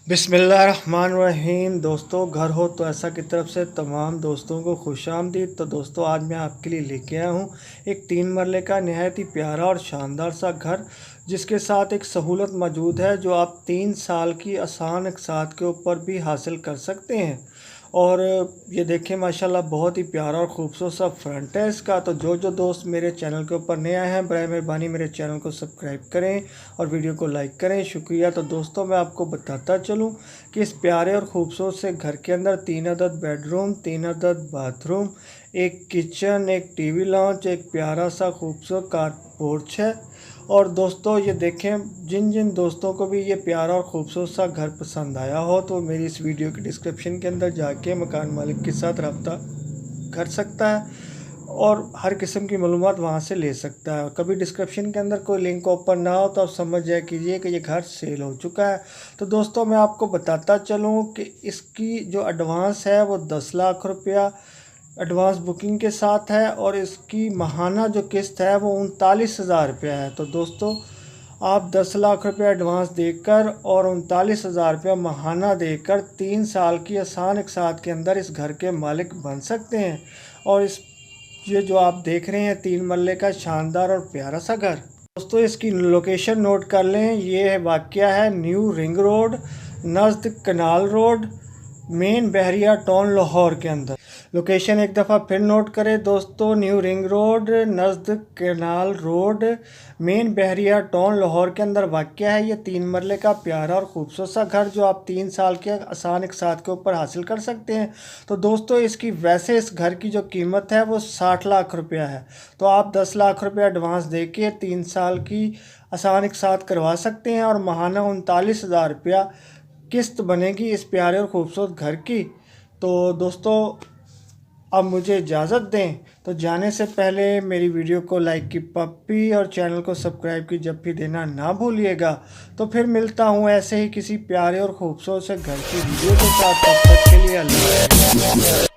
बिस्मिल्लाहिर्रहमानिर्रहीम। दोस्तों, घर हो तो ऐसा की तरफ से तमाम दोस्तों को खुश आमदीद। तो दोस्तों, आज मैं आपके लिए लेके आया हूँ एक 3 मरले का नहायत ही प्यारा और शानदार सा घर, जिसके साथ एक सहूलत मौजूद है जो आप 3 साल की आसान अक़सात के ऊपर भी हासिल कर सकते हैं। और ये देखें, माशाल्लाह बहुत ही प्यारा और ख़ूबसूरत सा फ्रंट है इसका। तो जो दोस्त मेरे चैनल के ऊपर नए आए हैं, बराए मेहरबानी मेरे चैनल को सब्सक्राइब करें और वीडियो को लाइक करें, शुक्रिया। तो दोस्तों, मैं आपको बताता चलूं कि इस प्यारे और ख़ूबसूरत से घर के अंदर 3 अदद बेडरूम, 3 अदद बाथरूम, एक किचन, एक टीवी लॉन्च, एक प्यारा सा खूबसूरत कार पोर्च है। और दोस्तों, ये देखें, जिन दोस्तों को भी ये प्यारा और ख़ूबसूरत सा घर पसंद आया हो तो मेरी इस वीडियो के डिस्क्रिप्शन के अंदर जाके मकान मालिक के साथ रब्ता कर सकता है और हर किस्म की मालूमात वहाँ से ले सकता है। कभी डिस्क्रिप्शन के अंदर कोई लिंक ओपन ना हो तो आप समझ जाए कीजिए कि ये घर सेल हो चुका है। तो दोस्तों, मैं आपको बताता चलूँ कि इसकी जो एडवांस है वो 10 लाख रुपया एडवांस बुकिंग के साथ है और इसकी माहाना जो किस्त है वो 39,000 रुपया है। तो दोस्तों, आप 10 लाख रुपया एडवांस देकर और 39,000 रुपया माहाना देकर 3 साल की आसान अक़सात के अंदर इस घर के मालिक बन सकते हैं। और ये जो आप देख रहे हैं 3 मरले का शानदार और प्यारा सा घर। दोस्तों, इसकी लोकेशन नोट कर लें। ये वाक़या है new ring road, नज़द canal road, main बहरिया टाउन लाहौर के अंदर। लोकेशन एक दफ़ा फिर नोट करें दोस्तों, new ring road, नज़द canal road, main बहरिया टाउन लाहौर के अंदर वाक़या है ये 3 मरले का प्यारा और ख़ूबसूरत सा घर, जो आप 3 साल के आसान अक़सात के ऊपर हासिल कर सकते हैं। तो दोस्तों, इसकी वैसे इस घर की जो कीमत है वो 60 लाख रुपया है। तो आप 10 लाख रुपया एडवांस दे के 3 साल की आसान अक़सात करवा सकते हैं और माहाना 39,000 रुपया किस्त बनेगी इस प्यारे और ख़ूबसूरत घर की। तो दोस्तों, अब मुझे इजाज़त दें। तो जाने से पहले मेरी वीडियो को लाइक की पप्पी और चैनल को सब्सक्राइब की जप्पी देना ना भूलिएगा। तो फिर मिलता हूँ ऐसे ही किसी प्यारे और ख़ूबसूरत से घर की वीडियो के साथ। तब तक के लिए अल्लाह।